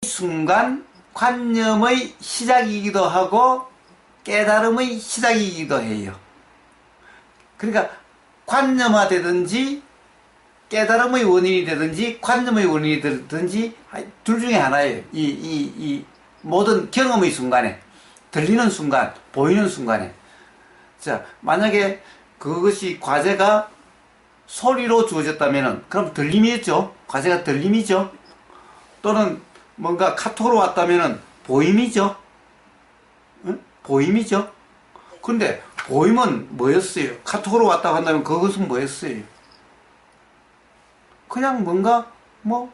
순간 관념의 시작이기도 하고 깨달음의 시작이기도 해요. 그러니까 관념화되든지 깨달음의 원인이 되든지 관념의 원인이 되든지 둘 중에 하나예요. 이 모든 경험의 순간에, 들리는 순간, 보이는 순간에. 자, 만약에 그것이 과제가 소리로 주어졌다면은 그럼 들림이겠죠. 과제가 들림이죠. 또는 뭔가 카톡으로 왔다면은 보임이죠. 응? 보임이죠. 근데 보임은 뭐였어요? 카톡으로 왔다고 한다면 그것은 뭐였어요? 그냥 뭔가 뭐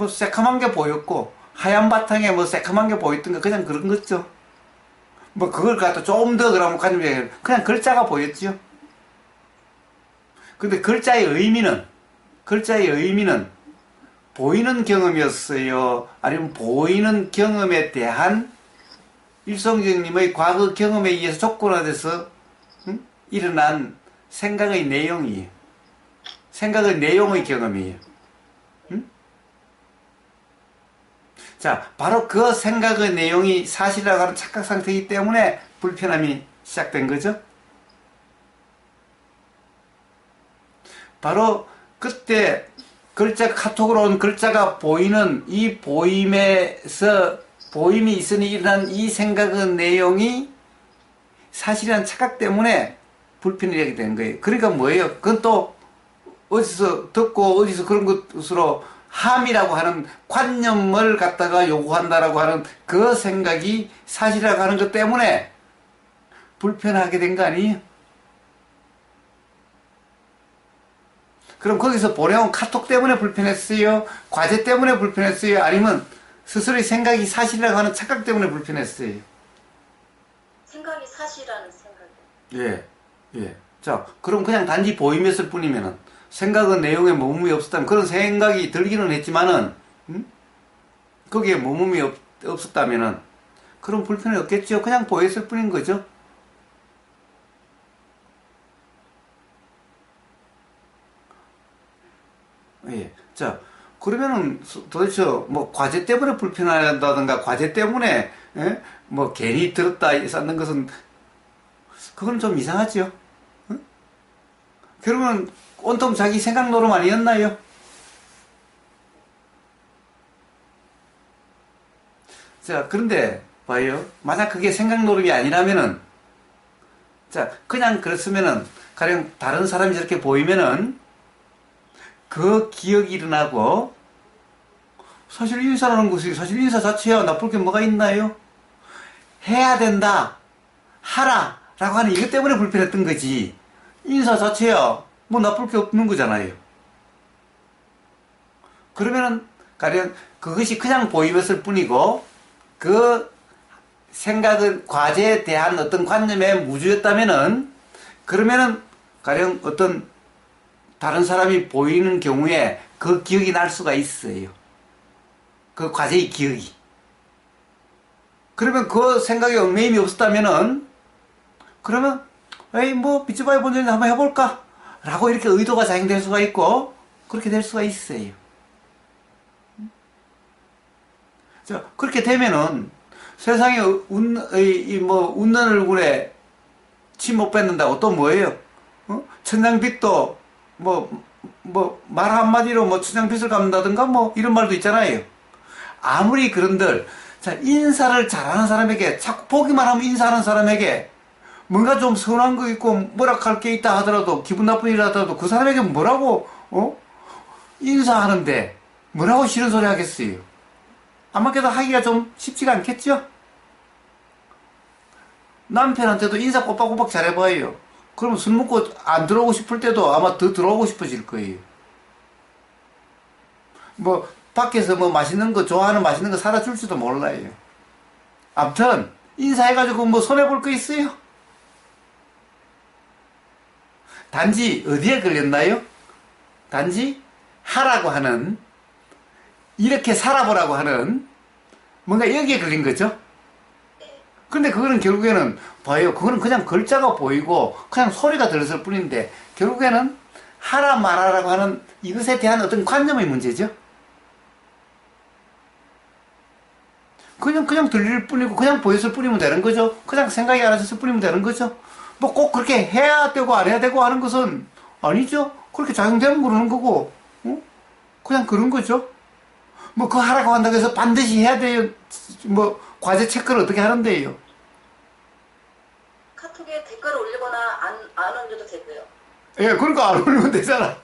새카만 게 보였고 하얀 바탕에 뭐 새카만 게 보였던 거 그냥 그런 거죠. 뭐 그걸 갖다 좀 더 그러면 그냥 글자가 보였죠. 근데 글자의 의미는 보이는 경험이었어요? 아니면 보이는 경험에 대한 일성경님의 과거 경험에 의해서 조건화돼서 일어난 생각의 내용이에요. 생각의 내용의 경험이에요. 자, 바로 그 생각의 내용이 사실이라고 하는 착각 상태이기 때문에 불편함이 시작된 거죠. 바로 그때 카톡으로 온 글자가 보이는 이 보임에서 보임이 있으니 일어난 이 생각의 내용이 사실이라는 착각 때문에 불편이 되게 된 거예요. 그러니까 뭐예요? 그건 또 어디서 듣고 어디서 그런 것으로 함이라고 하는 관념을 갖다가 요구한다라고 하는 그 생각이 사실이라고 하는 것 때문에 불편하게 된 거 아니에요? 그럼 거기서 보내온 카톡 때문에 불편했어요? 과제 때문에 불편했어요? 아니면 스스로의 생각이 사실이라고 하는 착각 때문에 불편했어요? 생각이 사실이라는 생각이. 예. 자, 그럼 그냥 단지 보임이었을 뿐이면은 생각은 내용에 머금이 없었다면 그런 생각이 들기는 했지만은 거기에 머금이 없었다면은 그런 불편이 없겠죠. 그냥 보였을 뿐인 거죠. 예. 자, 그러면은 도대체 뭐 과제 때문에 불편하다든가 과제 때문에 뭐 괜히 들었다 쌓는 것은 그건 좀 이상하죠. 응? 그러면 온통 자기 생각 노름 아니었나요? 자, 그런데 봐요. 만약 그게 생각 노름이 아니라면은 자, 그냥 그랬으면은 가령 다른 사람이 저렇게 보이면은 그 기억이 일어나고 사실 인사라는 것이 사실 인사 자체야 나쁠 게 뭐가 있나요? 해야 된다, 하라 라고 하는 이것 때문에 불편했던 거지 인사 자체야 뭐 나쁠 게 없는 거잖아요. 그러면은 가령 그것이 그냥 보임이었을 뿐이고 그 생각은 과제에 대한 어떤 관념의 무주였다면은 그러면은 가령 어떤 다른 사람이 보이는 경우에 그 기억이 날 수가 있어요. 그 과제의 기억이. 그러면 그 생각에 얽매임이 없었다면은 그러면 에이 뭐 비츠바이 본전에 한번 해볼까? 라고 이렇게 의도가 작용될 수가 있고 그렇게 될 수가 있어요. 자, 그렇게 되면은 세상에 웃는 얼굴에 침 못 뱉는다고 또 뭐예요? 천장빛도 말 한마디로 천장빛을 갚는다든가 이런 말도 있잖아요. 아무리 그런들, 자, 인사를 잘하는 사람에게, 자꾸 보기만 하면 인사하는 사람에게 뭔가 좀 서운한 거 있고 뭐라 할 게 있다 하더라도 기분 나쁜 일 하더라도 그 사람에게 뭐라고 인사하는데 뭐라고 싫은 소리 하겠어요? 아마 그래도 하기가 좀 쉽지가 않겠죠? 남편한테도 인사 꼬박꼬박 잘해봐요. 그러면 술 먹고 안 들어오고 싶을 때도 아마 더 들어오고 싶어질 거예요. 밖에서 맛있는 거, 좋아하는 맛있는 거 사다 줄지도 몰라요. 아무튼, 인사해가지고 손해볼 거 있어요? 단지 어디에 걸렸나요? 단지 하라고 하는, 이렇게 살아보라고 하는 뭔가 여기에 걸린 거죠? 근데 그거는 결국에는 봐요. 그거는 그냥 글자가 보이고 그냥 소리가 들렸을 뿐인데 결국에는 하라 말하라고 하는 이것에 대한 어떤 관념의 문제죠. 그냥 들릴 뿐이고, 그냥 보였을 뿐이면 되는 거죠. 그냥 생각이 알아졌을 뿐이면 되는 거죠. 뭐 꼭 그렇게 해야 되고 안 해야 되고 하는 것은 아니죠. 그렇게 작용되면 그러는 거고, 어? 그냥 그런 거죠. 뭐 그거 하라고 한다고 해서 반드시 해야 돼요. 뭐 과제 체크를 어떻게 하는데요. 카톡에 댓글을 올리거나 안 올려도 되고요. 예, 그러니까 안 올리면 되잖아.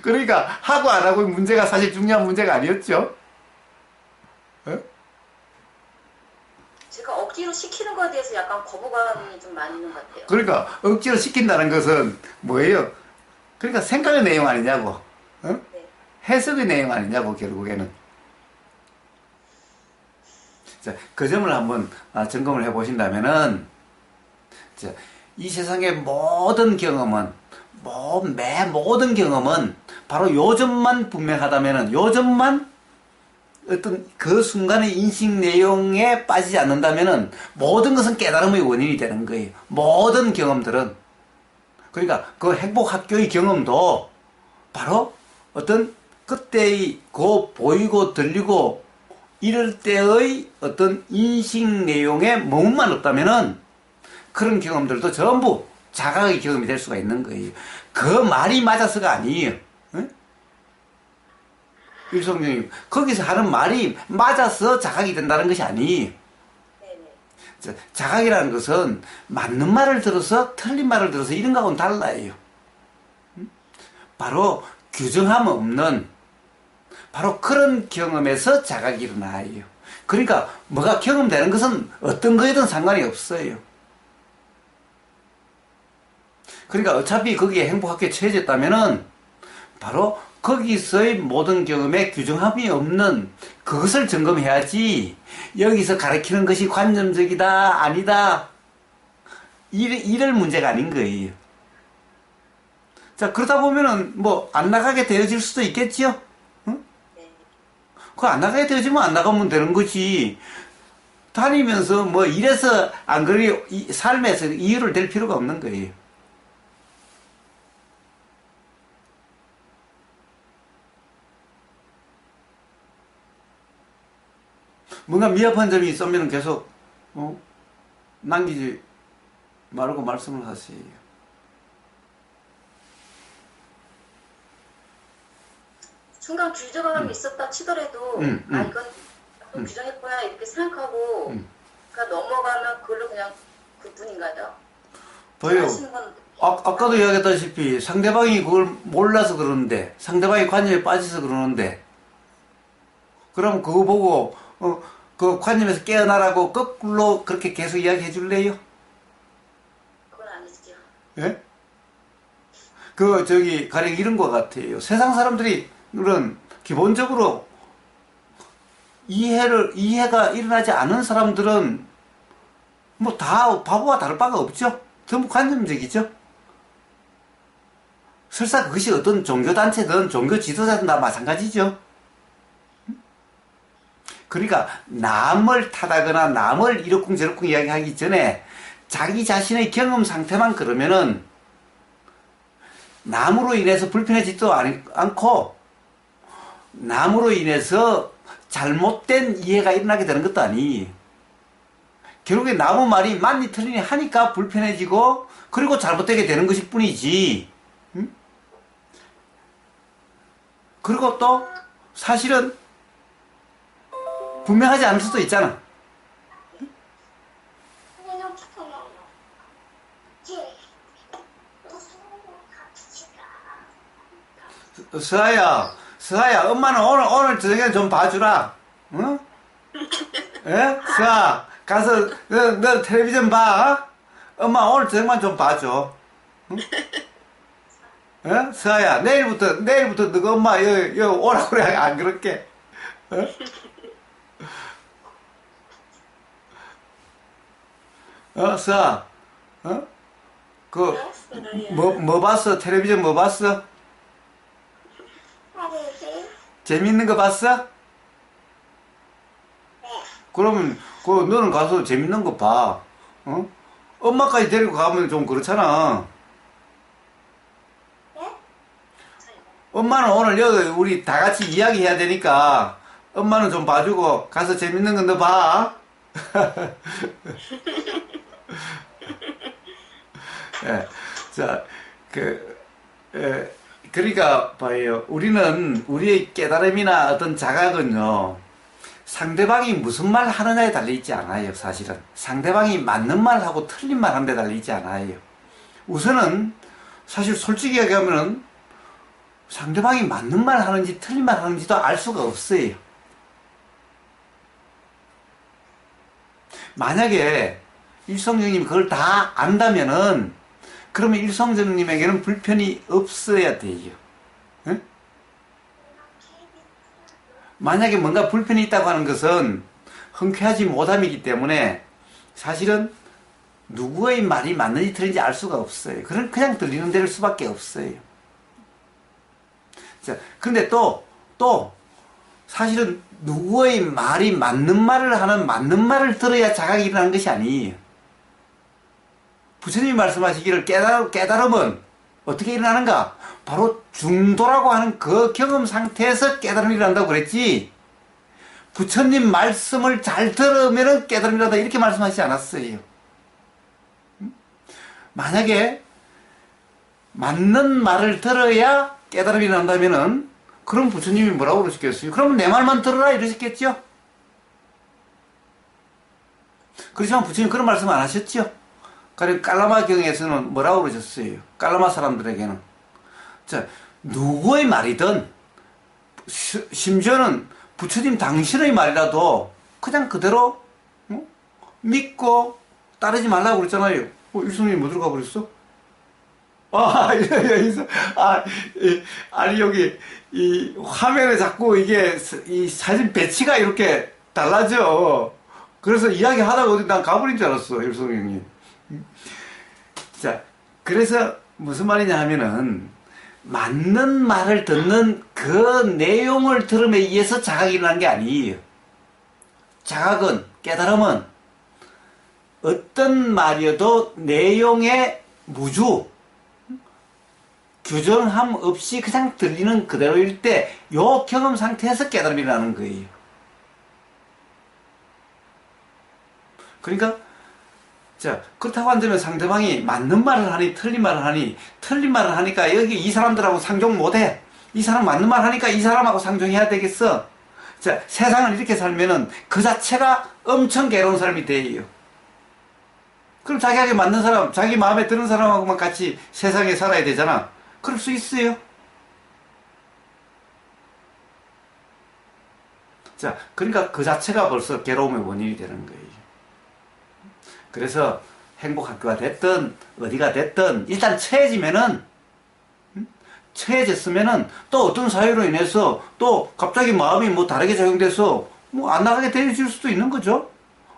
그러니까 하고 안 하고 문제가 사실 중요한 문제가 아니었죠. 예? 제가 억지로 시키는 거에 대해서 약간 거부감이 좀 많이 있는 것 같아요. 그러니까 억지로 시킨다는 것은 뭐예요? 그러니까 생각의 내용 아니냐고. 어? 네. 해석의 내용 아니냐고, 결국에는. 자, 그 점을 한번 점검을 해보신다면은, 자, 이 세상의 모든 경험은, 모든 경험은 바로 요 점만 분명하다면은, 요 점만 어떤 그 순간의 인식 내용에 빠지지 않는다면은 모든 것은 깨달음의 원인이 되는 거예요. 모든 경험들은. 그러니까 그 행복 학교의 경험도 바로 어떤 그때의 그 보이고 들리고 이럴 때의 어떤 인식 내용에 머문만 없다면은 그런 경험들도 전부 자각의 경험이 될 수가 있는 거예요. 그 말이 맞아서가 아니에요. 응? 유성님이 거기서 하는 말이 맞아서 자각이 된다는 것이 아니에요. 네네. 자각이라는 것은 맞는 말을 들어서 틀린 말을 들어서 이런 거하고는 달라요. 바로 규정함 없는 바로 그런 경험에서 자각이 일어나요. 그러니까 뭐가 경험되는 것은 어떤 거에든 상관이 없어요. 그러니까 어차피 거기에 행복하게 처해졌다면은 바로 거기서의 모든 경험에 규정함이 없는 그것을 점검해야지 여기서 가르치는 것이 관념적이다 아니다 이럴 문제가 아닌 거예요. 자, 그러다 보면은 뭐 안 나가게 되어질 수도 있겠지요. 응? 네. 그거 안 나가게 되어지면 안 나가면 되는 거지. 다니면서 뭐 이래서 안 그래 삶에서 이유를 댈 필요가 없는 거예요. 뭔가 미흡한 점이 있으면 계속 남기지 말고 말씀을 하세요. 순간 규정감이 있었다 치더라도 이건 규정했구나 이렇게 생각하고 그러니까 넘어가면 그걸로 그냥 그뿐인가요? 보여요. 하시는 건 아까도 이야기했다시피 상대방이 그걸 몰라서 그러는데 상대방이 관념에 빠져서 그러는데 그럼 그거 보고 그 관념에서 깨어나라고 거꾸로 그렇게 계속 이야기해 줄래요? 그건 아니죠. 예? 가령 이런 것 같아요. 세상 사람들은 기본적으로 이해가 일어나지 않은 사람들은 뭐 다 바보와 다를 바가 없죠. 전부 관념적이죠. 설사 그것이 어떤 종교단체든 종교 지도자든 다 마찬가지죠. 그러니까 남을 탓하거나 남을 이러쿵저러쿵 이야기하기 전에 자기 자신의 경험 상태만 그러면은 남으로 인해서 불편해지지도 않고 남으로 인해서 잘못된 이해가 일어나게 되는 것도 아니. 결국에 남의 말이 맞니 틀리니 하니까 불편해지고 그리고 잘못되게 되는 것일 뿐이지. 응? 그리고 또 사실은 분명하지 않을 수도 있잖아. 서아야, 엄마는 오늘 저녁에 좀 봐주라. 응? 예? 서아, 가서, 너 텔레비전 봐. 엄마 오늘 저녁만 좀 봐줘. 응? 예? 서아야, 내일부터 너가 엄마 여기 오라고 그래. 안 그럴게. 서아, 뭐 봤어? 텔레비전 뭐 봤어? 재밌는 거 봤어? 그러면 너는 가서 재밌는 거 봐. 엄마까지 데리고 가면 좀 그렇잖아. 엄마는 오늘 여기 우리 다 같이 이야기해야 되니까 엄마는 좀 봐주고 가서 재밌는 건 너 봐. 예. 자, 그러니까 봐요. 우리는 우리의 깨달음이나 어떤 자각은요, 상대방이 무슨 말 하느냐에 달려있지 않아요, 사실은. 상대방이 맞는 말하고 틀린 말 하는 데 달려있지 않아요. 우선은, 사실 솔직히 얘기하면은, 상대방이 맞는 말 하는지 틀린 말 하는지도 알 수가 없어요. 만약에 일성정님이 그걸 다 안다면은, 그러면 일성정님에게는 불편이 없어야 돼요. 응? 만약에 뭔가 불편이 있다고 하는 것은 흔쾌하지 못함이기 때문에 사실은 누구의 말이 맞는지 틀린지 알 수가 없어요. 그냥 들리는 대로 수밖에 없어요. 자, 근데 또 사실은 누구의 말이 맞는 말을 하는 맞는 말을 들어야 자각이 일어나는 것이 아니에요. 부처님이 말씀하시기를 깨달음은 어떻게 일어나는가? 바로 중도라고 하는 그 경험 상태에서 깨달음이 일어난다고 그랬지, 부처님 말씀을 잘 들으면 깨달음이 일어난다 이렇게 말씀하시지 않았어요. 만약에 맞는 말을 들어야 깨달음이 일어난다면은 그럼 부처님이 뭐라고 그러셨겠어요? 그러면 내 말만 들어라 이러셨겠죠? 그렇지만 부처님 그런 말씀 안 하셨죠? 그리고 깔라마 경에서는 뭐라고 그러셨어요? 깔라마 사람들에게는. 자, 누구의 말이든, 심지어는 부처님 당신의 말이라도 그냥 그대로 믿고 따르지 말라고 그랬잖아요. 일성님이 뭐 들어가 버렸어? 아니, 여기, 이 화면에 자꾸 이게, 이 사진 배치가 이렇게 달라져. 그래서 이야기 하다가 어디 난 가버린 줄 알았어, 일성 형님. 자, 그래서 무슨 말이냐 하면은, 맞는 말을 듣는 그 내용을 들음에 의해서 자각이 일어나는 게 아니에요. 자각은, 깨달음은 어떤 말이어도 내용의 무주, 규정함 없이 그냥 들리는 그대로일 때, 요 경험 상태에서 깨달음이 일어나는 거예요. 그러니까, 자, 그렇다고 한다면 상대방이 맞는 말을 하니, 틀린 말을 하니, 틀린 말을 하니까 여기 이 사람들하고 상종 못해. 이 사람 맞는 말 하니까 이 사람하고 상종해야 되겠어. 자, 세상을 이렇게 살면은 그 자체가 엄청 괴로운 사람이 돼요. 그럼 자기에게 맞는 사람, 자기 마음에 드는 사람하고만 같이 세상에 살아야 되잖아. 그럴 수 있어요. 자, 그러니까 그 자체가 벌써 괴로움의 원인이 되는 거예요. 그래서 행복학교가 됐든 어디가 됐든 일단 처해졌으면은 또 어떤 사유로 인해서 또 갑자기 마음이 뭐 다르게 작용돼서 뭐 안 나가게 되어질 수도 있는 거죠.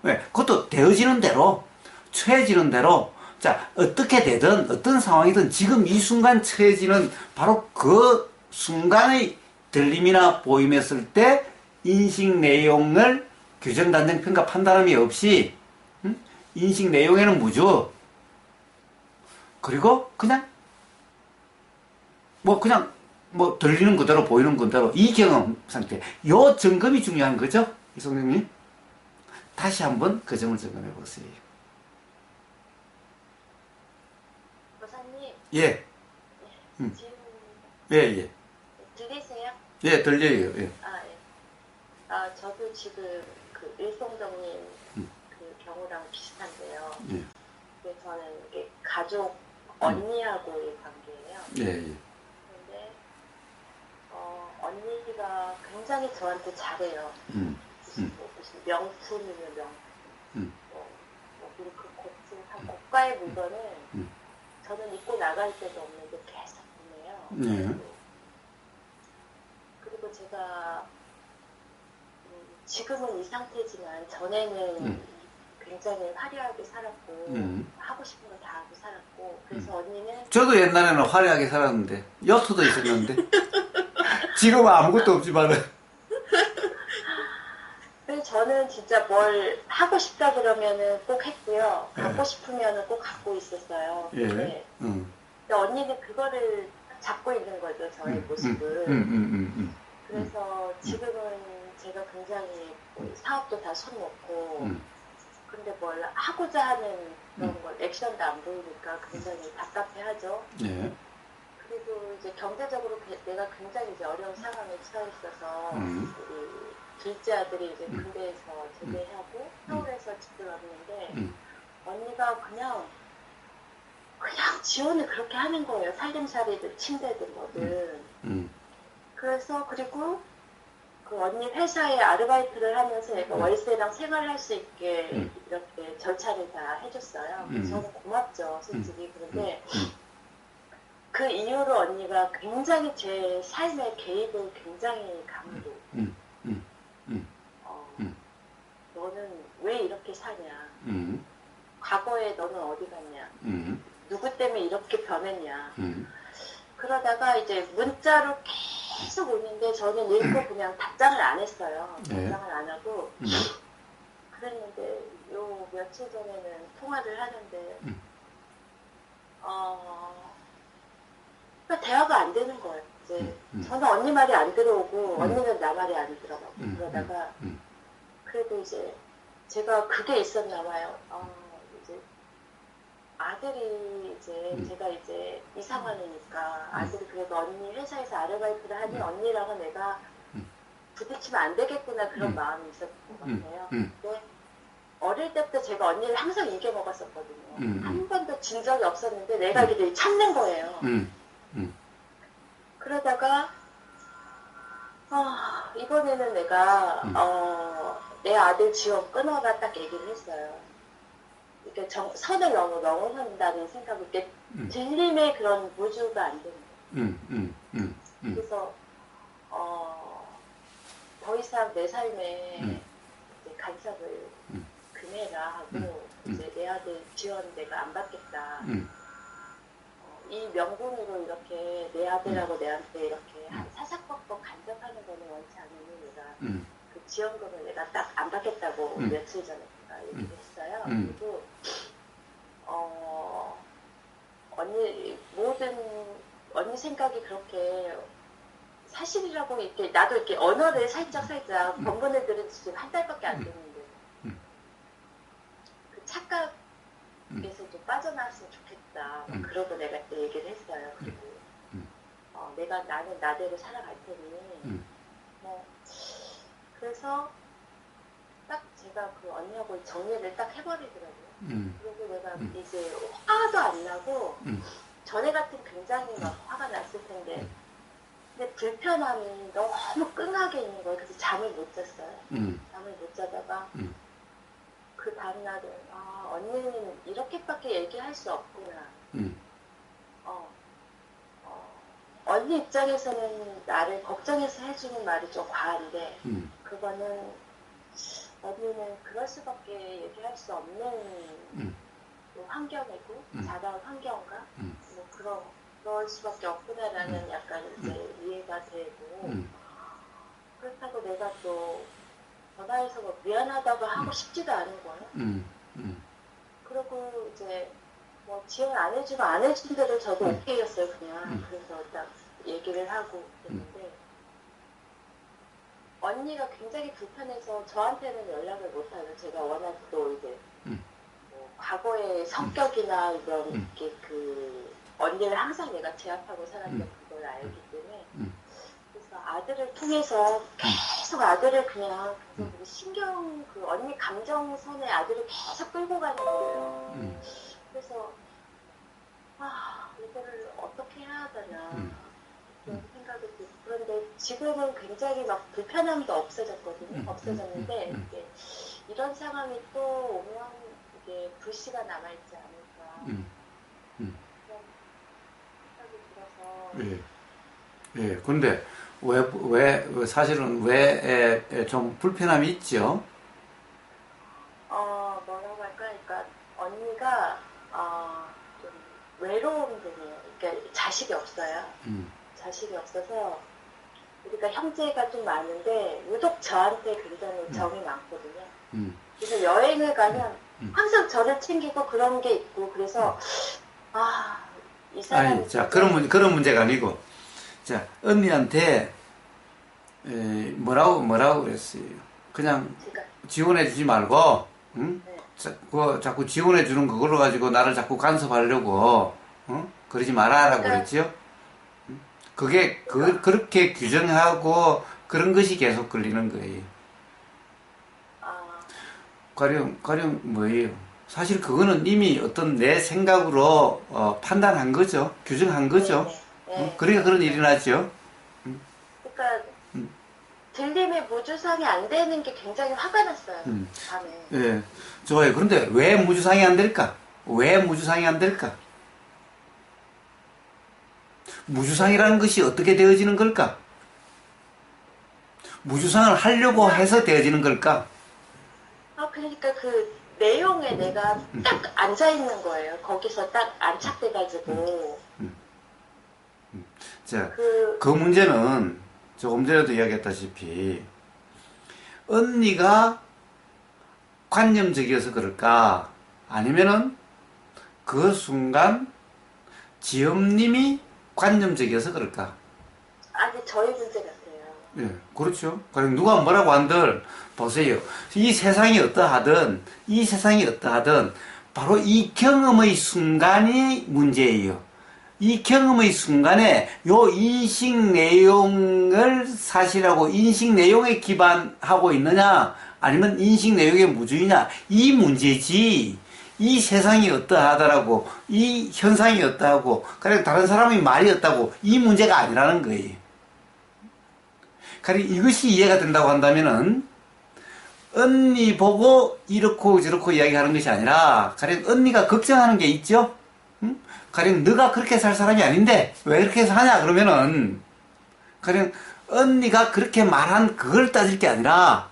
왜? 그것도 되어지는 대로, 처해지는 대로, 자, 어떻게 되든 어떤 상황이든 지금 이 순간 처해지는 바로 그 순간의 들림이나 보임했을 때 인식 내용을 규정, 단정, 평가, 판단함이 없이 인식 내용에는 무주, 그리고 그냥 들리는 그대로 보이는 그대로 이 경험 상태, 요 점검이 중요한 거죠, 이성님이. 다시 한번 그 점을 점검해 보세요. 보사님. 예. 질문. 예. 들리세요? 예, 들려요. 예. 저도 지금 그 일송정님 그 경우랑 비슷한데요. 예. 근데 저는 이게 가족 언니하고의 관계예요. 예. 근데 언니가 굉장히 저한테 잘해요. 무슨 명품이면 명품, 뭐 밀크 코트, 한 고가의 물건을 저는 입고 나갈 때도 없는데 계속 보내요. 예. 그리고 제가 지금은 이 상태지만 전에는 굉장히 화려하게 살았고 하고 싶은 거 다 하고 살았고, 그래서 언니는 저도 옛날에는 화려하게 살았는데 요트도 있었는데 지금은 아무것도 없지만은. 근데 저는 진짜 뭘 하고 싶다 그러면은 꼭 했고요. 갖고 싶으면은 꼭 갖고 있었어요. 예. 근데 언니는 그거를 잡고 있는 거죠, 저의 모습을. 그래서 지금은 제가 굉장히 사업도 다 손 놓고 음. 근데 뭘 하고자 하는 그런 걸 액션도 안 보이니까 굉장히 답답해하죠. 예. 그리고 이제 경제적으로 내가 굉장히 이제 어려운 상황에 처해 있어서 우리 둘째 아들이 이제 군대에서 제대하고 서울에서 집을 왔는데 언니가 그냥 지원을 그렇게 하는 거예요. 살림살이든 침대든 뭐든. 그래서 그리고 그 언니 회사에 아르바이트를 하면서 얘가 월세랑 생활할 수 있게 이렇게 절차를 다 해줬어요. 그래서 저는 고맙죠, 솔직히. 그런데 그 이후로 언니가 굉장히 제 삶의 개입을 굉장히 강도. 너는 왜 이렇게 사냐? 과거에 너는 어디 갔냐? 누구 때문에 이렇게 변했냐? 그러다가 이제 문자로 계속 오는데 저는 읽고 그냥 답장을 안 했어요. 답장을 안 하고 그랬는데 요 며칠 전에는 통화를 하는데 그러니까 대화가 안 되는 거예요. 이제 저는 언니 말이 안 들어오고 언니는 나 말이 안 들어가고 그러다가 그래도 이제 제가 그게 있었나 봐요. 이제 아들이 이제 제가 이제 이상하니까 아들이 그래도 언니 회사에서 아르바이트를 하니 언니랑은 내가 부딪히면 안 되겠구나 그런 마음이 있었던 것 같아요. 근데 어릴 때부터 제가 언니를 항상 이겨 먹었었거든요. 한 번도 진 적이 없었는데 내가 이게 참는 거예요. 그러다가 이번에는 내가 내 아들 지원 끊어라 딱 얘기를 했어요. 이렇게 선을 너무 넘어선다는 생각이 이렇게 들림의 그런 무주가 안 되는 거예요. 그래서 더 이상 내 삶에 이제 간섭을 금해라 하고 이제 내 아들 지원 내가 안 받겠다. 이 명분으로 이렇게 내 아들하고 내한테 이렇게 사사건건 간섭하는 거는 원치 않으니 내가 그 지원금을 내가 딱 안 받겠다고 며칠 전에 제가 얘기를 했어요. 그리고 언니 생각이 그렇게 사실이라고 이렇게 나도 이렇게 언어를 살짝 번번을 들은 지 지금 한 달밖에 안 됐는데 그 착각에서 좀 빠져나왔으면 좋겠다. 그러고 내가 또 얘기를 했어요. 그리고 나는 나대로 살아갈 테니 그래서 딱 제가 그 언니하고 정리를 딱 해버리더라고요. 그리고 내가 이제 화도 안 나고 전에 같은 굉장히 막 화가 났을 텐데 근데 불편함이 너무 끙하게 있는 거예요. 그래서 잠을 못 잤어요. 잠을 못 자다가 그 다음날은 언니는 이렇게밖에 얘기할 수 없구나. 언니 입장에서는 나를 걱정해서 해주는 말이 좀 과한데 그거는 언니는 그럴 수밖에 얘기할 수 없는 환경이고 자라온 환경과 뭐 그럴 수밖에 없구나라는 약간 이제 이해가 되고 그렇다고 내가 또 전화해서 뭐 미안하다고 하고 싶지도 않은 거예요. 그리고 이제 뭐 지원 안 해주고 안 해준 대로 저도 오케이였어요 그냥. 그래서 딱 얘기를 하고 그랬는데 언니가 굉장히 불편해서 저한테는 연락을 못하요. 제가 워낙 또 이제 뭐 과거의 성격이나 이런 이렇게 그 언니를 항상 내가 제압하고 살았던 그걸 알기 때문에 그래서 아들을 통해서 계속 아들을 그냥 그 언니 감정선에 아들을 계속 끌고 가는 거예요. 그래서 이거를 어떻게 해야 되나 그런 생각이 들고 그런데 지금은 굉장히 막 불편함도 없어졌거든요. 없어졌는데 이런 상황이 또 오면 이게 불씨가 남아있지 않을까 그런 생각이 들어서 예. 근데 사실은 왜 좀 불편함이 있죠? 뭐라고 할까? 그러니까 언니가 좀 외로운 분이에요. 그러니까 자식이 없어요. 자식이 없어서 우리가 형제가 좀 많은데 유독 저한테 굉장히 정이 많거든요. 그래서 여행을 가면 항상 저를 챙기고 그런 게 있고 그래서 이 사람이 아니, 자, 그런 문제가 아니고, 자, 언니한테 뭐라고 그랬어요. 그냥 제가 지원해 주지 말고, 응? 네. 자꾸 지원해 주는 그걸로 가지고 나를 자꾸 간섭하려고, 그러지 말아라고 그러니까 그랬지요. 그게, 그렇게 규정하고 그런 것이 계속 걸리는 거예요. 아, 가령 뭐예요? 사실 그거는 이미 어떤 내 생각으로 판단한 거죠. 규정한 거죠. 네, 네. 그러니까 그런 일이 나죠. 그러니까 들림의 무주상이 안 되는 게 굉장히 화가 났어요. 밤에. 예, 좋아요. 그런데 왜 무주상이 안 될까? 왜 무주상이 안 될까? 무주상이라는 것이 어떻게 되어지는 걸까? 무주상을 하려고 해서 되어지는 걸까? 그러니까 그 내용에 내가 딱 앉아 있는 거예요. 거기서 딱 안착돼가지고. 자, 그 문제는 조금 전에도 이야기했다시피 언니가 관념적이어서 그럴까? 아니면은 그 순간 지엄님이 관념적이어서 그럴까? 아니, 저희 문제 같아요. 예, 그렇죠. 그럼 누가 뭐라고 한들 보세요. 이 세상이 어떠하든 바로 이 경험의 순간이 문제예요. 이 경험의 순간에 요 인식 내용을 사실하고 인식 내용에 기반하고 있느냐 아니면 인식 내용의 무주의냐 이 문제지. 이 세상이 어떠하다라고 이 현상이 어떠하고 그래 다른 사람의 말이 어떠하고 이 문제가 아니라는 거예요. 그래 이것이 이해가 된다고 한다면은 언니 보고 이렇고 저렇고 이야기하는 것이 아니라 가령 언니가 걱정하는 게 있죠. 응? 가령 너가 그렇게 살 사람이 아닌데 왜 그렇게 해서 하냐 그러면은 가령 언니가 그렇게 말한 그걸 따질 게 아니라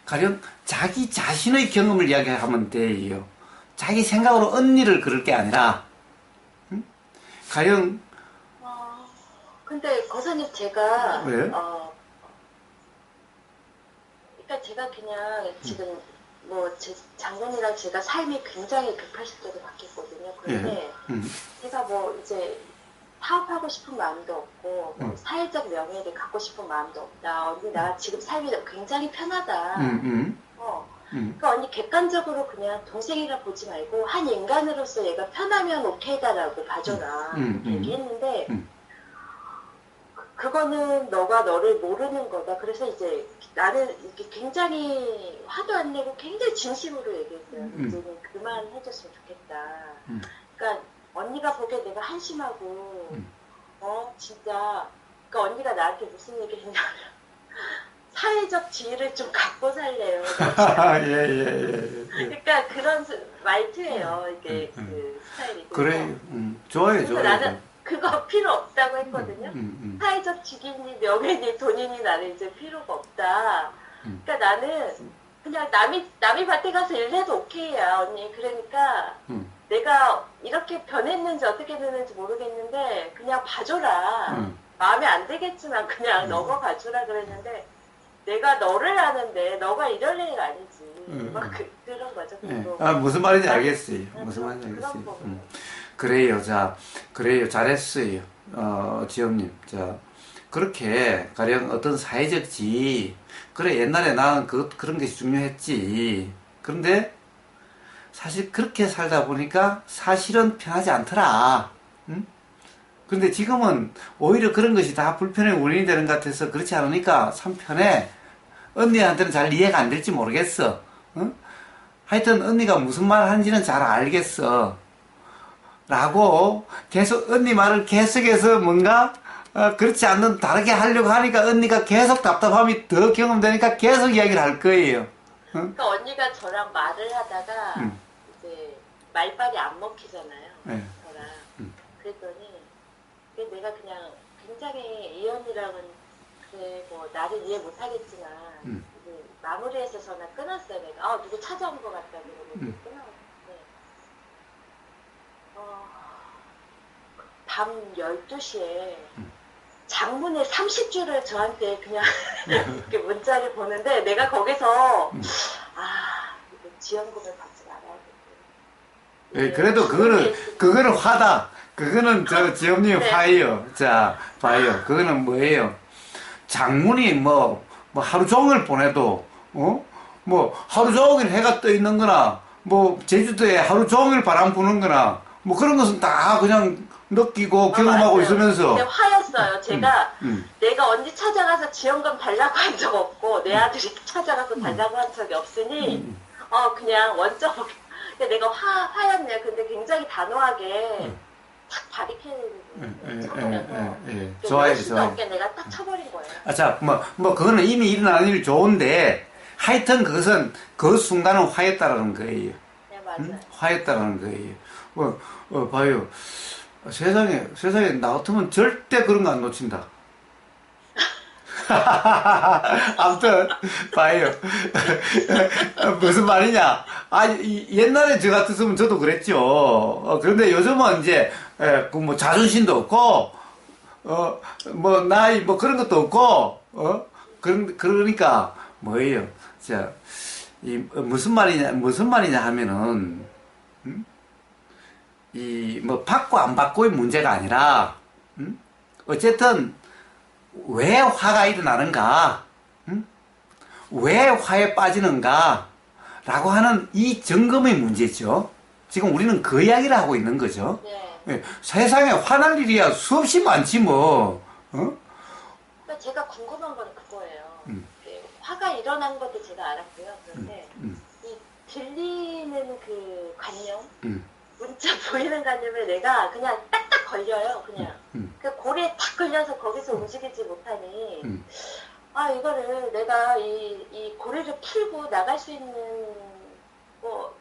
가령 자기 자신의 경험을 이야기하면 돼요. 자기 생각으로 언니를 그럴 게 아니라 가령 근데 거사님 제가 왜? 그러니까 제가 그냥 지금 뭐 제 장모님이랑 제가 삶이 굉장히 180도로 바뀌었거든요. 그런데 제가 뭐 이제 사업하고 싶은 마음도 없고 뭐 사회적 명예를 갖고 싶은 마음도 없다. 언니 나 지금 삶이 굉장히 편하다. 그러니까 언니 객관적으로 그냥 동생이라 보지 말고 한 인간으로서 얘가 편하면 오케이다라고 봐줘라. 이렇게 얘기했는데 그거는 너가 너를 모르는 거다. 그래서 이제 나는 이렇게 굉장히 화도 안 내고 굉장히 진심으로 얘기했어요. 이제는 그만해줬으면 좋겠다. 그러니까 언니가 보기에 내가 한심하고 진짜 그러니까 언니가 나한테 무슨 얘기를 했냐면 사회적 지위를 좀 갖고 살래요. 예. 그러니까 그런 말투예요. 이게 그 스타일이. 그래, 좋아요. 나는 그거 필요 없다고 했거든요. 사회적 직위니 명예니 돈이니 나는 이제 필요가 없다. 그러니까 나는 그냥 남이 밭에 가서 일해도 오케이야 언니. 그러니까 내가 이렇게 변했는지 어떻게 됐는지 모르겠는데 그냥 봐줘라. 마음에 안 들겠지만 그냥 넘어가주라 그랬는데 내가 너를 아는데 너가 이럴 일 아니지. 막 그런 거죠. 무슨 말인지 알겠어요. 무슨 말인지 알겠어요. 그래요. 그래요. 잘했어요. 지엄님. 그렇게, 가령 어떤 사회적 지위, 그래, 옛날에 나는 그런 것이 중요했지. 그런데, 사실 그렇게 살다 보니까 사실은 편하지 않더라. 응? 근데 지금은 오히려 그런 것이 다 불편의 원인이 되는 것 같아서 그렇지 않으니까 참 편해. 언니한테는 잘 이해가 안 될지 모르겠어. 응? 하여튼 언니가 무슨 말 하는지는 잘 알겠어. 라고 계속 언니 말을 계속해서 뭔가 그렇지 않는 다르게 하려고 하니까 언니가 계속 답답함이 더 경험되니까 계속 이야기를 할 거예요. 응? 그러니까 언니가 저랑 말을 하다가 이제 말빨이 안 먹히잖아요. 네. 저랑. 그랬더니 내가 그냥 굉장히 이 언니랑은 그래 뭐 나를 이해 못하겠지만 이제 마무리해서 전화 끊었어요. 내가 누구 찾아온 것 같다 그러고 끊었는데 밤 12시에 장문의 30줄을 저한테 그냥 이렇게 문자를 보는데 내가 거기서 이거 지원금을 받지 말아야겠다. 예, 그래도 그거는 화다. 그거는 지엄님 네. 화예요. 자, 봐요. 그거는 뭐예요? 장문이 뭐 하루 종일 보내도, 뭐 하루 종일 해가 떠 있는 거나, 뭐 제주도에 하루 종일 바람 부는 거나, 뭐 그런 것은 다 그냥 느끼고 경험하고 맞아요. 있으면서. 근데 화였어요. 제가 내가 언니 찾아가서 지원금 달라고 한 적 없고 내 아들이 찾아가서 달라고 한 적이 없으니 그냥 원점 근데 내가 화였네요. 근데 굉장히 단호하게 탁 바리케이드를 쳐버려서 좋아요, 수도 좋아요. 없게 내가 딱 쳐버린 거예요. 아, 자, 그거는 이미 일어난 일 좋은데, 하여튼 그것은 그 순간은 화했다라는 거예요. 네, 맞아요. 화했다라는 거예요. 봐요. 세상에, 나 같으면 절대 그런 거 안 놓친다. 아무튼, 봐요. 무슨 말이냐. 옛날에 저 같았으면 저도 그랬죠. 그런데 요즘은 이제, 자존심도 없고, 나이, 그런 것도 없고, 그러니까, 뭐예요. 자, 무슨 말이냐 하면은, 받고 안 받고의 문제가 아니라, 어쨌든, 왜 화가 일어나는가, 왜 화에 빠지는가, 라고 하는 이 점검의 문제죠. 지금 우리는 그 이야기를 하고 있는 거죠. 네. 세상에 화날 일이야 수없이 많지 뭐. 그러니까 제가 궁금한 건 그거예요. 화가 일어난 것도 제가 알았고요. 그런데 이 들리는 그 관념, 문자 보이는 관념에 내가 그냥 딱딱 걸려요. 그냥 그 고리에 딱 걸려서 거기서 움직이지 못하니 이거를 내가 이 고리를 풀고 나갈 수 있는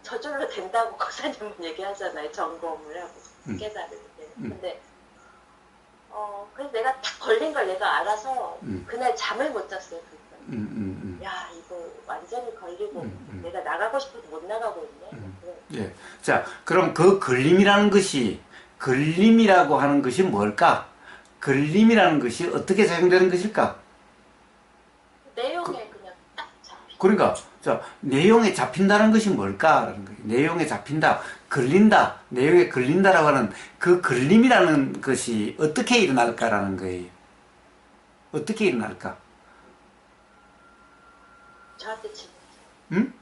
저절로 된다고 거사님은 얘기하잖아요. 점검을 하고 깨달을 때. 근데 그래서 내가 딱 걸린 걸 내가 알아서 그날 잠을 못 잤어요. 야, 이거 완전히 걸리고 내가 나가고 싶어도 못 나가고 있네. 예. 자, 그럼 그 걸림이라고 하는 것이 뭘까? 걸림이라는 것이 어떻게 작용되는 것일까? 내용에 그냥 딱 잡히고. 그러니까, 자, 내용에 잡힌다는 것이 뭘까라는 거예요. 내용에 잡힌다, 걸린다, 내용에 걸린다라고 하는 그 걸림이라는 것이 어떻게 일어날까라는 거예요. 어떻게 일어날까? 저한테 질문. 응?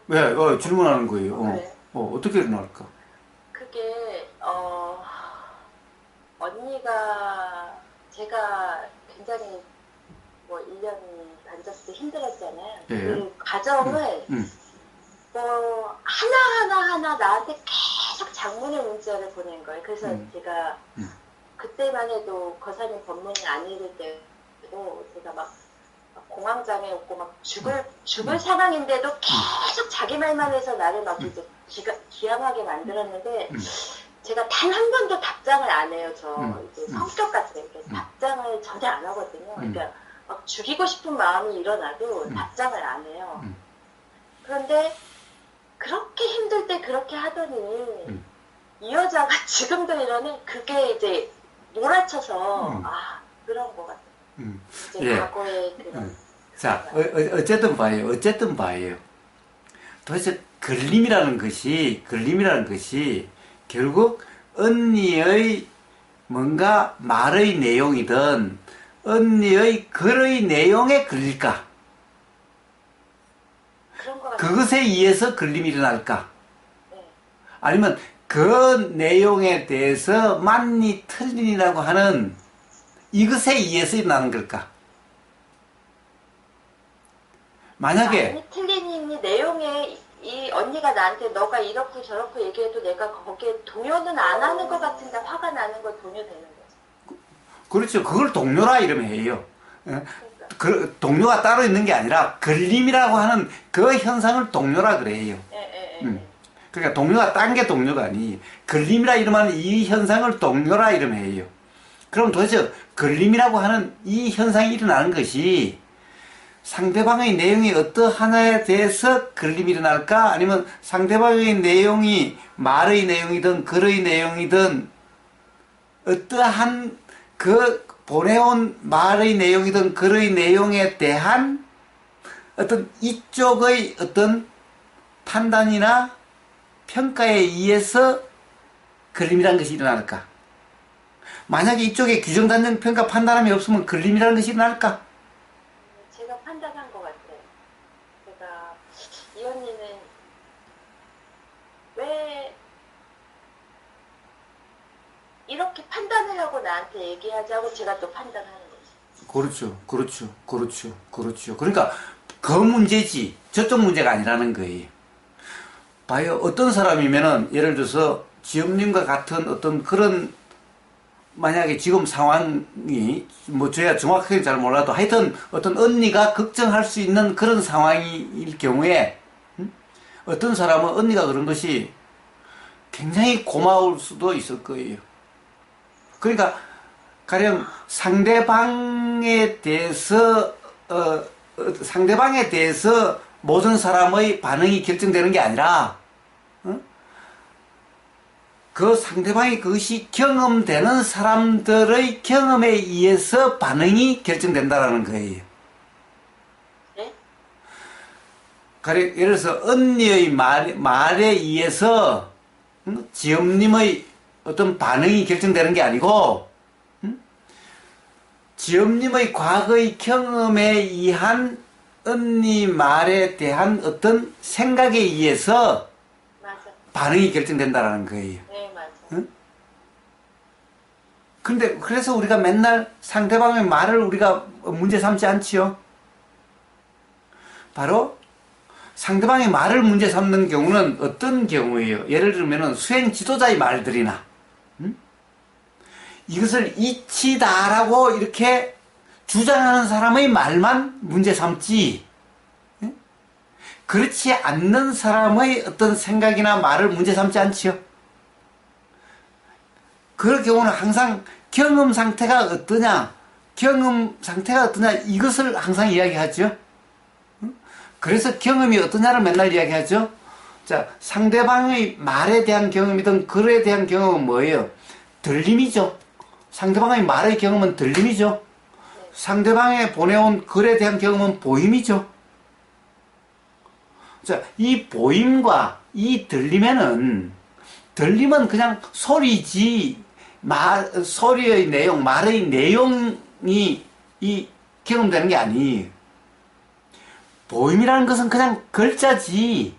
왜? 질문하는 거예요. 그래요? 어떻게 일어날까? 그게 언니가 제가 굉장히 1년 반졌을 때 힘들었잖아요. 예. 그 과정을 하나하나 나한테 계속 장문의 문자를 보낸 거예요. 그래서 제가 그때만 해도 거사님 법문을 안 읽을 때도 제가 막 공황장애 없고 막 죽을 상황인데도 계속 자기 말만 해서 나를 막 이제 기함하게 만들었는데 제가 단 한 번도 답장을 안 해요. 이제 성격 같은 게 답장을 전혀 안 하거든요. 그러니까 막 죽이고 싶은 마음이 일어나도 답장을 안 해요. 그런데 그렇게 힘들 때 그렇게 하더니 이 여자가 지금도 이러는 그게 이제 몰아쳐서 그런 것 같아요. 이제 예. 과거에 그런 자, 어쨌든 봐요. 도대체 걸림이라는 것이 결국 언니의 뭔가 말의 내용이든 언니의 글의 내용에 걸릴까? 그런 것 같아요. 그것에 의해서 걸림이 일어날까? 네. 아니면 그 내용에 대해서 맞니 틀리니라고 하는 이것에 의해서 일어나는 걸까? 만약에 아니 틀리니 내용에 이 언니가 나한테 너가 이렇고 저렇고 얘기해도 내가 거기에 동요는 안 하는 것 같은데 화가 나는 걸 동요되는 거죠. 그렇죠. 그걸 동료라 이러면 해요. 동료가 따로 있는 게 아니라 걸림이라고 하는 그 현상을 동료라 그래요. 그러니까 동료가 딴 게 동료가 아니 걸림이라 이러면 이 현상을 동료라 이러면 해요. 그럼 도대체 걸림이라고 하는 이 현상이 일어나는 것이 상대방의 내용이 어떠하냐에 대해서 걸림이 일어날까? 아니면 상대방의 내용이 말의 내용이든 글의 내용이든 어떠한 그 보내온 말의 내용이든 글의 내용에 대한 어떤 이쪽의 어떤 판단이나 평가에 의해서 걸림이라는 것이 일어날까? 만약에 이쪽에 규정 단정 평가 판단함이 없으면 걸림이라는 것이 일어날까? 제가 판단한 것 같아요. 제가 이 언니는 왜 이렇게 판단을 하고 나한테 얘기하자고 제가 또 판단하는 거지. 그렇죠. 그렇죠. 그렇죠. 그렇죠. 그러니까 그 문제지 저쪽 문제가 아니라는 거예요. 봐요. 어떤 사람이면은 예를 들어서 지엄님과 같은 어떤 그런 만약에 지금 상황이 뭐 저야 정확하게 잘 몰라도 하여튼 어떤 언니가 걱정할 수 있는 그런 상황일 경우에 어떤 사람은 언니가 그런 것이 굉장히 고마울 수도 있을 거예요. 그러니까 가령 상대방에 대해서 모든 사람의 반응이 결정되는 게 아니라 그 상대방이 그것이 경험되는 사람들의 경험에 의해서 반응이 결정된다라는 거예요. 네? 가령 예를 들어서 언니의 말에 의해서 지엄님의 어떤 반응이 결정되는 게 아니고 지엄님의 과거의 경험에 의한 언니 말에 대한 어떤 생각에 의해서 맞아. 반응이 결정된다라는 거예요. 네, 맞아. 응? 근데 그래서 우리가 맨날 상대방의 말을 우리가 문제 삼지 않지요. 바로 상대방의 말을 문제 삼는 경우는 어떤 경우예요? 예를 들면은 수행 지도자의 말들이나 이것을 이치다라고 이렇게 주장하는 사람의 말만 문제 삼지, 그렇지 않는 사람의 어떤 생각이나 말을 문제 삼지 않지요. 그럴 경우는 항상 경험 상태가 어떠냐 이것을 항상 이야기하죠. 그래서 경험이 어떠냐를 맨날 이야기하죠. 자, 상대방의 말에 대한 경험이든 글에 대한 경험은 뭐예요? 들림이죠. 상대방의 말의 경험은 들림이죠. 상대방에 보내온 글에 대한 경험은 보임이죠. 자, 이 보임과 이 들림은 그냥 소리지, 소리의 내용, 말의 내용이 이 경험되는 게 아니에요. 보임이라는 것은 그냥 글자지,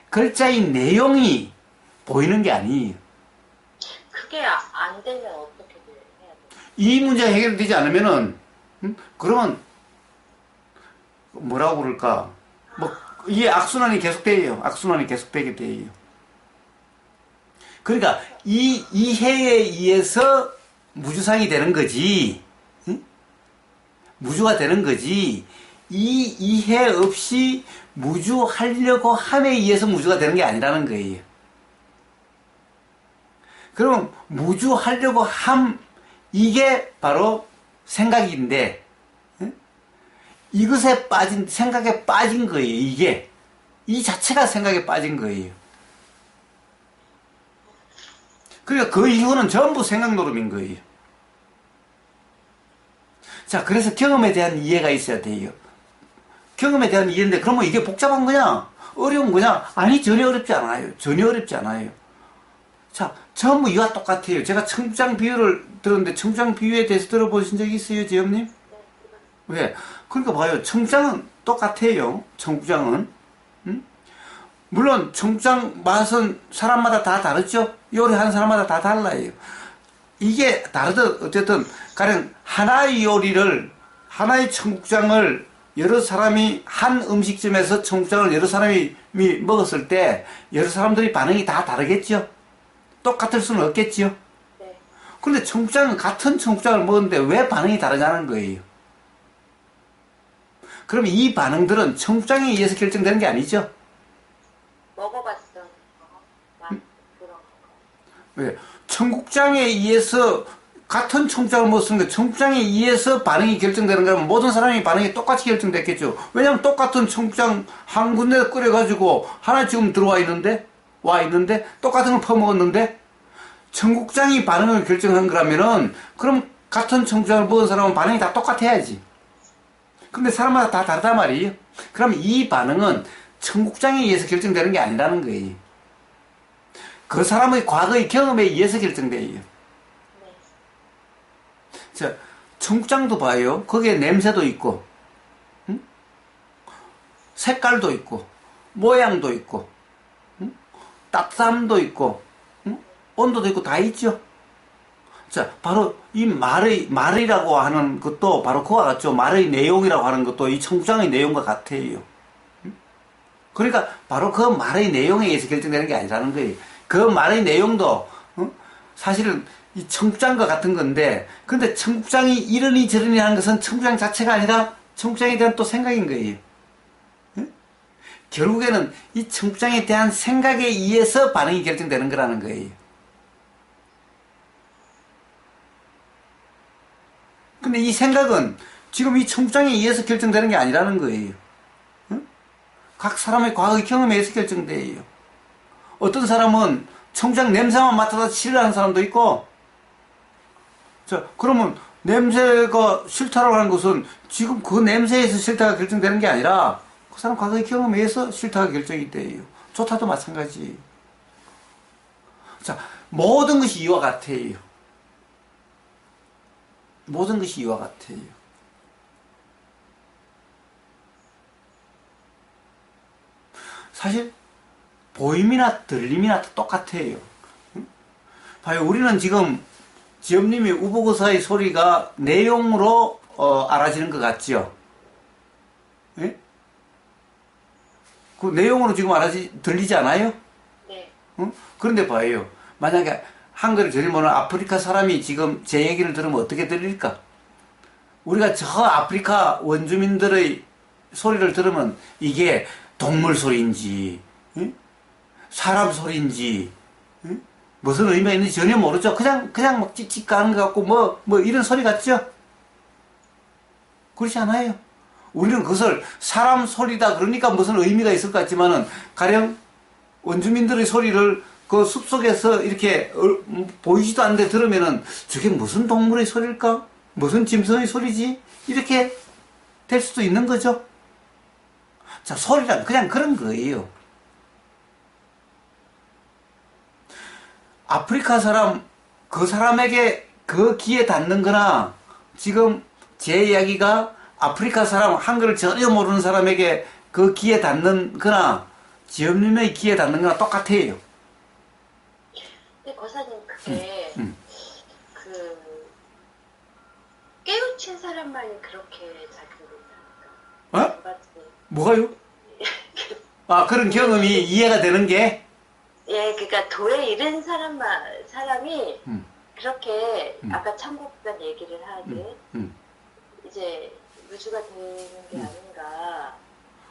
글자의 내용이 보이는 게 아니에요. 그게 안 되면 어떻게 해야 돼? 이 문제가 해결되지 않으면은, 그러면, 뭐라고 그럴까? 이게 악순환이 계속돼요. 악순환이 계속되게 돼요. 그러니까, 이 이해에 의해서 무주상이 되는 거지, 무주가 되는 거지, 이 이해 없이 무주하려고 함에 의해서 무주가 되는 게 아니라는 거예요. 그럼 무주하려고 함, 이게 바로 생각인데, 이것에 빠진, 생각에 빠진 거예요, 이게. 이 자체가 생각에 빠진 거예요. 그러니까 그 이후는 전부 생각 노름인 거예요. 자, 그래서 경험에 대한 이해가 있어야 돼요. 경험에 대한 이해인데, 그러면 이게 복잡한 거냐? 어려운 거냐? 아니, 전혀 어렵지 않아요. 전혀 어렵지 않아요. 자, 전부 이와 똑같아요. 제가 청주장 비유를 들었는데, 청주장 비유에 대해서 들어보신 적 있어요, 지엄님? 왜? 그러니까 봐요. 청주장은 똑같아요. 청주장은. 물론, 청주장 맛은 사람마다 다 다르죠? 요리하는 사람마다 다 달라요. 이게 다르든, 어쨌든, 가령 하나의 요리를, 하나의 청국장을 여러 사람이 한 음식점에서 청국장을 여러 사람이 먹었을 때 여러 사람들이 반응이 다 다르겠죠? 똑같을 수는 없겠죠? 네. 그런데 청국장은 같은 청국장을 먹었는데 왜 반응이 다르냐는 거예요. 그럼 이 반응들은 청국장에 의해서 결정되는 게 아니죠? 먹어봤던 맛 그런 거. 왜? 청국장에 의해서 같은 청국장을 먹었으니까 청국장에 의해서 반응이 결정되는 거라면 모든 사람이 반응이 똑같이 결정됐겠죠. 왜냐하면 똑같은 청국장 한 군데 끓여가지고 하나 지금 와 있는데 똑같은 걸 퍼먹었는데 청국장이 반응을 결정한 거라면은 그럼 같은 청국장을 먹은 사람은 반응이 다 똑같아야지. 근데 사람마다 다 다르단 말이에요. 그럼 이 반응은 청국장에 의해서 결정되는 게 아니라는 거예요. 그 사람의 과거의 경험에 의해서 결정돼요. 네. 자, 청국장도 봐요. 거기에 냄새도 있고, 응? 색깔도 있고, 모양도 있고, 응? 따뜻함도 있고, 응? 온도도 있고 다 있죠. 자, 바로 이 말이라고 하는 것도 바로 그와 같죠. 말의 내용이라고 하는 것도 이 청국장의 내용과 같아요. 그러니까 바로 그 말의 내용에 의해서 결정되는 게 아니라는 거예요. 그 말의 내용도 사실은 이 청국장과 같은 건데, 근데 청국장이 이러니 저러니 하는 것은 청국장 자체가 아니라 청국장에 대한 또 생각인 거예요. 결국에는 이 청국장에 대한 생각에 의해서 반응이 결정되는 거라는 거예요. 근데 이 생각은 지금 이 청국장에 의해서 결정되는 게 아니라는 거예요. 각 사람의 과거의 경험에 의해서 결정돼요. 어떤 사람은 청국장 냄새만 맡아서 싫어하는 사람도 있고, 자, 그러면 냄새가 싫다라고 하는 것은 지금 그 냄새에서 싫다가 결정되는 게 아니라 그 사람 과거의 경험에 의해서 싫다가 결정이 돼요. 좋다도 마찬가지. 자, 모든 것이 이와 같아요. 모든 것이 이와 같아요. 사실 보임이나 들림이나 똑같아요. 봐요, 우리는 지금 지엄님이 우보고사의 소리가 내용으로 알아지는 것 같죠? 예? 그 내용으로 지금 들리지 않아요? 네. 그런데 봐요, 만약에 한글을 전혀 모르는 아프리카 사람이 지금 제 얘기를 들으면 어떻게 들릴까? 우리가 저 아프리카 원주민들의 소리를 들으면 이게 동물 소리인지, 응? 사람 소리인지, 응? 무슨 의미가 있는지 전혀 모르죠. 그냥 막 찌찌 까는 것 같고, 뭐 이런 소리 같죠? 그렇지 않아요. 우리는 그것을 사람 소리다 그러니까 무슨 의미가 있을 것 같지만은, 가령 원주민들의 소리를 그 숲속에서 이렇게 보이지도 않는데 들으면은 저게 무슨 동물의 소리일까? 무슨 짐승의 소리지? 이렇게 될 수도 있는 거죠. 자, 소리란 그냥 그런 거예요. 아프리카 사람, 그 사람에게 그 귀에 닿는 거나, 지금 제 이야기가 아프리카 사람, 한글을 전혀 모르는 사람에게 그 귀에 닿는 거나, 지엄님의 귀에 닿는 거나 똑같아요. 근데 거사님, 그게, 깨우친 사람만이 그렇게 작용된다니까. 어? 뭐가요? 아, 그런 경험이 이해가 되는 게? 예, 그러니까 도에 이른 사람이 그렇게 아까 천국단 얘기를 하듯 이제 무주가 되는 게 아닌가.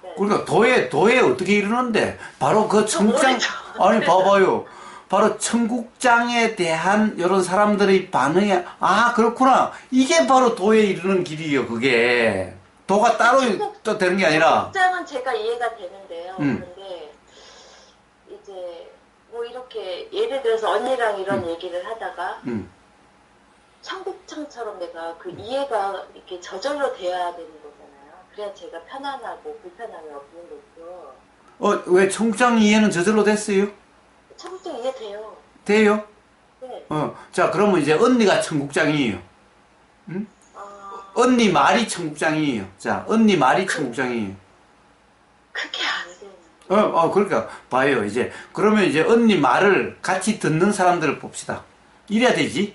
네. 그러니까 도에 어떻게 이르는데? 바로 그 청국장, 아니, 봐봐요. 바로 청국장에 대한 이런 사람들의 반응이, 아, 그렇구나. 이게 바로 도에 이르는 길이에요, 그게. 도가 따로 또 되는 게 아니라. 청국장은 제가 이해가 되는데요. 그런데 이제 뭐 이렇게 예를 들어서 언니랑 이런 얘기를 하다가 청국장처럼 내가 그 이해가 이렇게 저절로 돼야 되는 거잖아요. 그래야 제가 편안하고 불편함이 없는 거죠. 왜 청국장 이해는 저절로 됐어요? 청국장 이해돼요. 돼요? 네. 자, 그러면 이제 언니가 청국장이에요. 응? 언니 말이 청국장이에요. 자, 언니 말이 청국장이에요. 그게 안 돼요. 그러니까, 봐요, 이제. 그러면 이제 언니 말을 같이 듣는 사람들을 봅시다. 이래야 되지.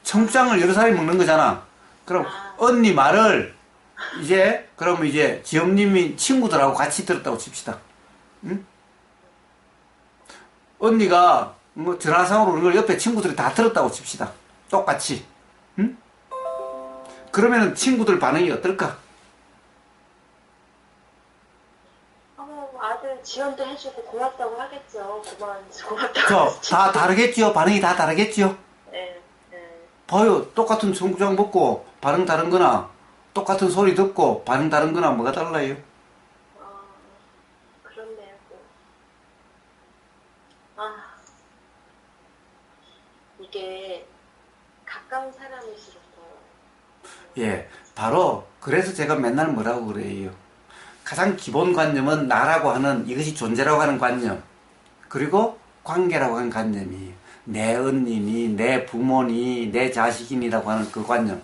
청국장을 여러 사람이 먹는 거잖아. 그럼, 언니 말을, 그러면 이제, 지엄님이 친구들하고 같이 들었다고 칩시다. 응? 언니가, 뭐, 전화상으로 오는 걸 옆에 친구들이 다 들었다고 칩시다. 똑같이. 응? 그러면은 친구들 반응이 어떨까? 아들 지원도 해주고 고맙다고 하겠죠. 고맙다고. 다 다르겠죠? 반응이 다 다르겠죠? 네. 봐요. 똑같은 청국장 먹고 반응 다른 거나, 똑같은 소리 듣고 반응 다른 거나 뭐가 달라요? 그렇네요. 이게 가까운 사람일수록 더. 예, 바로 그래서 제가 맨날 뭐라고 그래요. 가장 기본 관념은 나라고 하는, 이것이 존재라고 하는 관념, 그리고 관계라고 하는 관념이에요. 내 언니니, 내 부모니, 내 자식이니라고 하는 그 관념.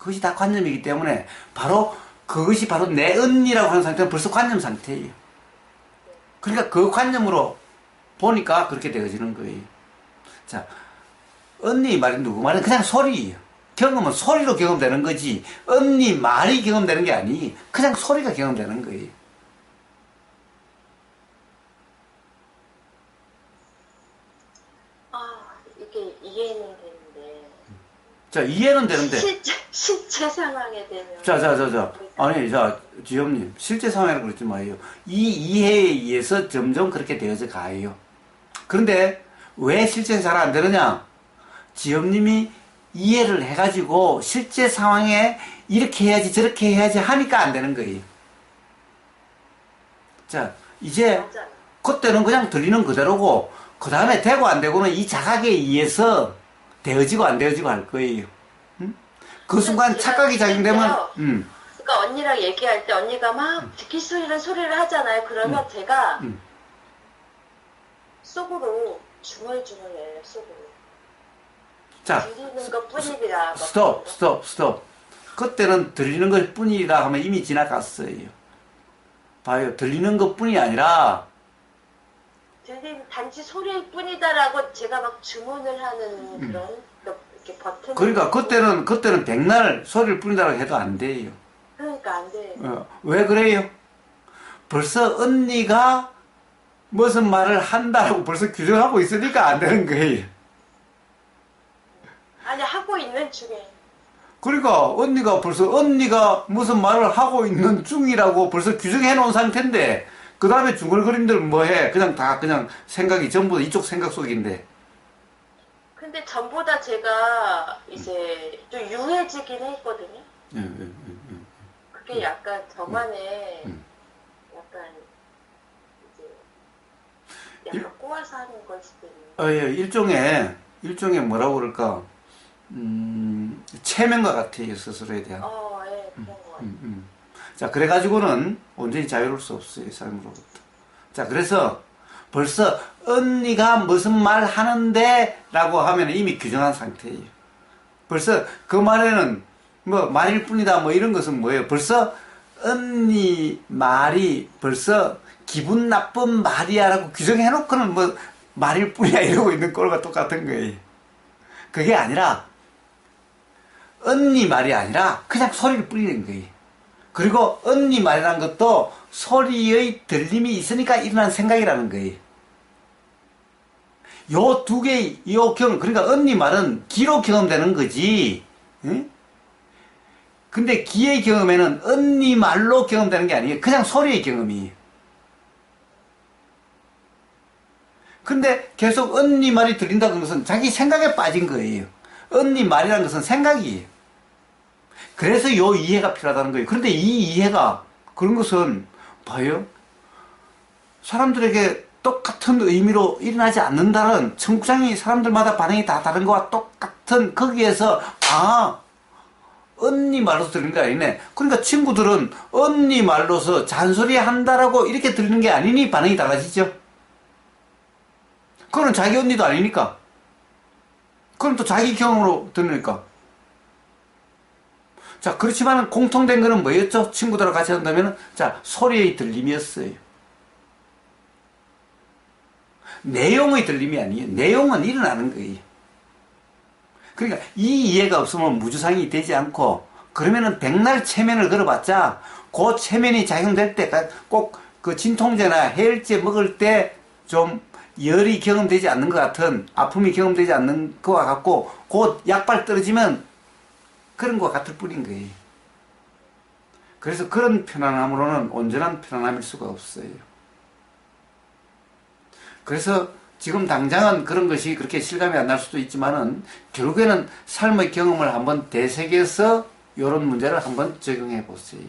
그것이 다 관념이기 때문에 바로 그것이 바로 내 언니라고 하는 상태는 벌써 관념 상태예요. 그러니까 그 관념으로 보니까 그렇게 되어지는 거예요. 자, 언니 말이 누구 말은 그냥 소리예요. 경험은 소리로 경험되는 거지 언니 말이 경험되는 게 아니 그냥 소리가 경험되는 거예요. 이게 이해는 되는데. 자, 이해는 되는데. 실제 상황에 되면. 아니, 지엽님, 실제 상황이라고 그러지 마요. 이 이해에 의해서 점점 그렇게 되어져 가요. 그런데 왜 실제는 잘 안 되느냐? 지엽님이 이해를 해가지고 실제 상황에 이렇게 해야지 저렇게 해야지 하니까 안 되는 거예요. 자, 이제 맞아요. 그때는 그냥 들리는 그대로고 그 다음에 되고 안 되고는 이 자각에 의해서 되어지고 안 되어지고 할 거예요. 응? 그 순간 착각이 작용되면 그러니까 언니랑 얘기할 때 언니가 막 듣기 싫은 소리를 하잖아요. 그러면 제가 속으로 중얼중얼해요. 속으로. 자, 들리는 것 뿐이라. 스톱. 그때는 들리는 것 뿐이라 하면 이미 지나갔어요. 봐요. 들리는 것 뿐이 아니라 단지 소리일 뿐이다라고 제가 막 주문을 하는 그런 이렇게 버튼. 그러니까 그때는 백날 소리일 뿐이다라고 해도 안 돼요. 그러니까 안 돼요. 왜 그래요? 벌써 언니가 무슨 말을 한다라고 벌써 규정하고 있으니까 안 되는 거예요. 아니 하고 있는 중에. 그러니까 언니가 무슨 말을 하고 있는 중이라고 벌써 규정해 놓은 상태인데 그 다음에 중얼거림들 뭐해? 그냥 생각이 전부 이쪽 생각 속인데. 근데 전보다 제가 이제 좀 유해지긴 했거든요. 그게 약간 저만의 약간 이제 약간 꼬아서 하는 걸 수도 있는. 일종의 뭐라고 그럴까? 체면과 같아요, 스스로에 대한. 그런 거 같아요. 자, 그래가지고는 온전히 자유로울 수 없어요, 삶으로부터. 자, 그래서 벌써 언니가 무슨 말 하는데 라고 하면 이미 규정한 상태예요. 벌써 그 말에는 뭐 말일 뿐이다 뭐 이런 것은 뭐예요? 벌써 언니 말이 벌써 기분 나쁜 말이야 라고 규정해놓고는 뭐 말일 뿐이야 이러고 있는 꼴과 똑같은 거예요. 그게 아니라 언니 말이 아니라 그냥 소리를 뿌리는 거예요. 그리고 언니 말이라는 것도 소리의 들림이 있으니까 일어난 생각이라는 거예요. 요 두 개의 그러니까 언니 말은 귀로 경험되는 거지. 응? 근데 귀의 경험에는 언니 말로 경험되는 게 아니에요. 그냥 소리의 경험이에요. 근데 계속 언니 말이 들린다는 것은 자기 생각에 빠진 거예요. 언니 말이라는 것은 생각이에요. 그래서 요 이해가 필요하다는 거예요. 그런데 이 이해가 그런 것은 봐요. 사람들에게 똑같은 의미로 일어나지 않는다는 청구장이 사람들마다 반응이 다 다른 거와 똑같은 거기에서 언니 말로서 들리는 게 아니네. 그러니까 친구들은 언니 말로서 잔소리 한다라고 이렇게 들리는 게 아니니 반응이 달라지죠. 그거는 자기 언니도 아니니까. 그럼 또 자기 경험으로 들으니까. 자, 그렇지만 공통된 거는 뭐였죠? 친구들하고 같이 한다면, 자, 소리의 들림이었어요. 내용의 들림이 아니에요. 내용은 일어나는 거예요. 그러니까 이 이해가 없으면 무주상이 되지 않고, 그러면은 백날 체면을 걸어봤자, 그 체면이 작용될 때 꼭 그 진통제나 해열제 먹을 때 좀 열이 경험되지 않는 것 같은, 아픔이 경험되지 않는 것과 같고, 그 약발 떨어지면 그런 것과 같을 뿐인 거예요. 그래서 그런 편안함으로는 온전한 편안함일 수가 없어요. 그래서 지금 당장은 그런 것이 그렇게 실감이 안 날 수도 있지만은 결국에는 삶의 경험을 한번 되새겨서 이런 문제를 한번 적용해 보세요.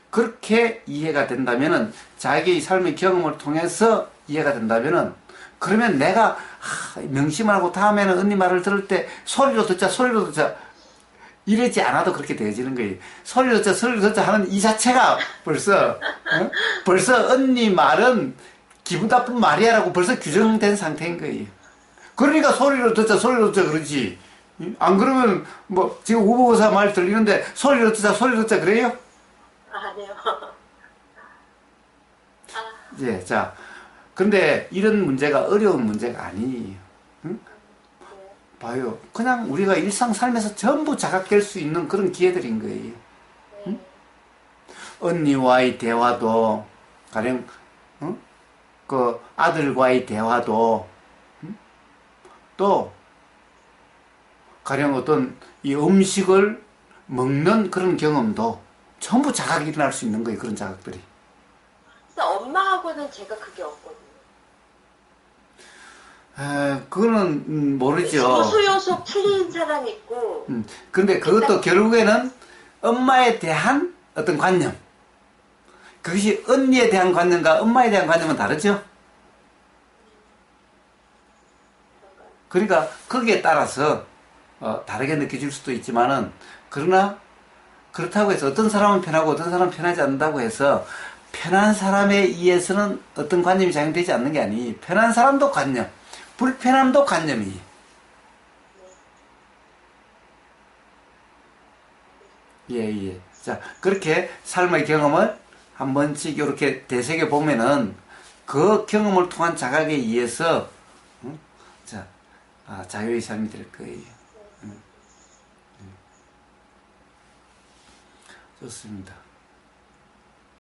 그렇게 이해가 된다면은 자기의 삶의 경험을 통해서 이해가 된다면은 그러면 내가 명심하고 다음에는 언니 말을 들을 때 소리로 듣자 이러지 않아도 그렇게 되어지는 거예요. 소리로 듣자 하는 이 자체가 벌써 언니 말은 기분 나쁜 말이야 라고 벌써 규정된 상태인 거예요. 그러니까 소리로 듣자 그러지. 안 그러면 뭐 지금 우보고사 말 들리는데 소리를 듣자 소리를 듣자 그래요? 아니요. 예, 자, 근데 이런 문제가 어려운 문제가 아니에요. 응? 네. 봐요. 그냥 우리가 일상 삶에서 전부 자각될 수 있는 그런 기회들인 거예요. 응? 언니와의 대화도, 가령, 응? 그 아들과의 대화도, 응? 또, 가령 어떤 이 음식을 먹는 그런 경험도 전부 자각이 일어날 수 있는 거예요. 그런 자각들이. 근데 엄마하고는 제가 그게 없거든요. 그거는 모르죠. 요소 풀린 사람이 있고. 근데 그것도 결국에는 엄마에 대한 어떤 관념. 그것이 언니에 대한 관념과 엄마에 대한 관념은 다르죠. 그러니까 거기에 따라서 다르게 느껴질 수도 있지만은, 그러나 그렇다고 해서 어떤 사람은 편하고 어떤 사람은 편하지 않는다고 해서 편한 사람에 의해서는 어떤 관념이 작용되지 않는 게 아니, 편한 사람도 관념, 불편함도 관념이에요. 예, 예. 자, 그렇게 삶의 경험을 한 번씩 이렇게 되새겨 보면은 그 경험을 통한 자각에 의해서, 자, 자유의 삶이 될 거예요. 좋습니다.